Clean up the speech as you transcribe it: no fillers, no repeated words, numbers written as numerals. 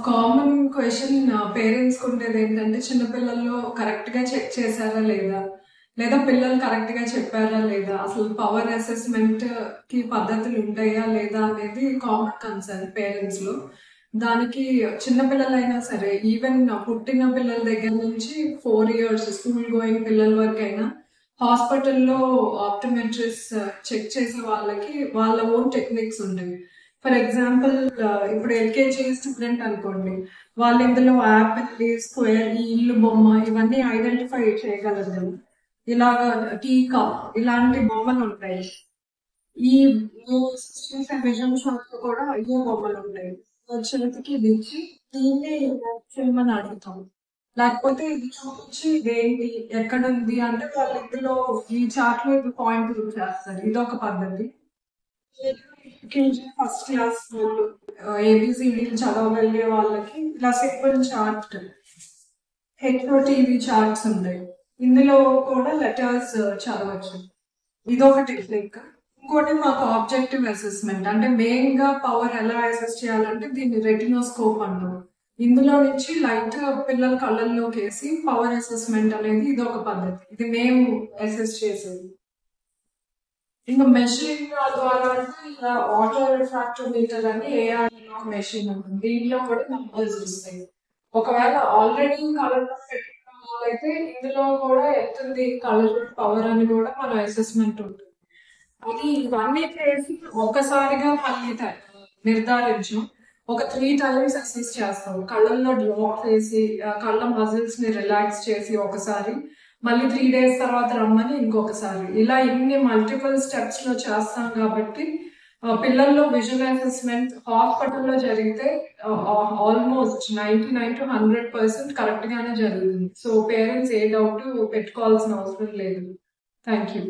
Common question పేరెంట్స్‌కి ఉండేదేంటంటే, చిన్న పిల్లల్లో కరెక్ట్‌గా చెక్ చేశారా లేదా? లేదా పిల్లలు కరెక్ట్‌గా చెప్పారా లేదా? అసలు పవర్ అసెస్‌మెంట్‌కి పద్ధతులుంటాయా లేదా? అనేది కామన్ కన్సర్న్ పేరెంట్స్‌లో. దానికి చిన్న పిల్లలైనా సరే, ఈవెన్ పుట్టిన పిల్లల దగ్గర నుంచి 4 ఇయర్స్ స్కూల్ గోయింగ్ పిల్లల వరకైనా హాస్పిటల్‌లో ఆప్టోమెట్రిస్ట్ చెక్ చేసే వాళ్ళకి వాళ్ళ ఓన్ టెక్నిక్స్ ఉండేవి. ఫర్ ఎగ్జాంపుల్ ఇప్పుడు ఎల్‌కేజీ స్టూడెంట్ అనుకోండి. వాళ్ళు ఇందులో యాపిల్, స్క్వేర్, ఈ ఇల్లు బొమ్మ ఇవన్నీ ఐడెంటిఫై చేయగలరు కదా! ఇలాగా టీ కప్ ఇలాంటి బొమ్మలు ఉంటాయి. ఈ చూసే విజన్ షాప్ లో కూడా ఇవే బొమ్మలు ఉంటాయి. చేతికి ఇది ఇచ్చి దీన్ని చేయమని అడుగుతాం. లేకపోతే ఇది చూపించి ఇదేంటి ఎక్కడ ఉంది అంటే వాళ్ళు ఇందులో ఈ చార్ట్ లో ఇది పాయింట్ చేస్తారు. ఇదొక పద్ధతి. కేజీ ఫస్ట్ క్లాస్ వాళ్ళు ఏబిసిడీలు చదవగలిగే వాళ్ళకి ఇలా సింపుల్ చార్ట్ హెచ్ఓటీవీ చార్ట్స్ ఉంటాయి. ఇందులో కూడా లెటర్స్ చదవచ్చు. ఇదొక టెక్నిక్. ఇంకోటి మాకు ఆబ్జెక్టివ్ అసెస్మెంట్ అంటే మెయిన్ గా పవర్ ఎలా అసెస్ చేయాలంటే దీన్ని రెటినోస్కోప్ అంటారు. ఇందులో నుంచి లైట్ పిల్లల కళ్ళల్లోకి వేసి పవర్ అసెస్మెంట్ అనేది ఇదొక పద్ధతి. ఇది మేము అసెస్ చేసేది. ఇంకా మెషిన్ ద్వారా అంటే ఇలా ఆటో రిఫ్రాక్టోమీటర్ అని ఏఆర్ మెషిన్ ఉంటుంది. దీంట్లో కూడా నంబర్స్ వస్తాయి. ఒకవేళ ఆల్రెడీ కలర్ పెట్టుకున్న వాళ్ళైతే ఇందులో కూడా ఎంతుంది కలర్ పవర్ అని కూడా మన అసెస్మెంట్ ఉంటుంది. అది ఇవన్నీ చేసి ఒక్కసారిగా మళ్ళీ నిర్ధారించు. ఒక 3 టైమ్స్ అసెస్ చేస్తాం. కళ్ళల్లో డ్రాప్ వేసి కళ్ళ మజిల్స్ ని రిలాక్స్ చేసి ఒకసారి, మళ్ళీ 3 డేస్ తర్వాత రమ్మని ఇంకొకసారి. ఇలా ఇన్ని మల్టిపుల్ స్టెప్స్ లో చేస్తాం కాబట్టి పిల్లల్లో విజువల్ అసెస్మెంట్ హాస్పిటల్లో జరిగితే ఆల్మోస్ట్ 99 to 100% కరెక్ట్ గానే జరుగుతుంది. సో పేరెంట్స్ ఏ డౌట్ పెట్టుకోవాల్సిన అవసరం లేదు. Thank you.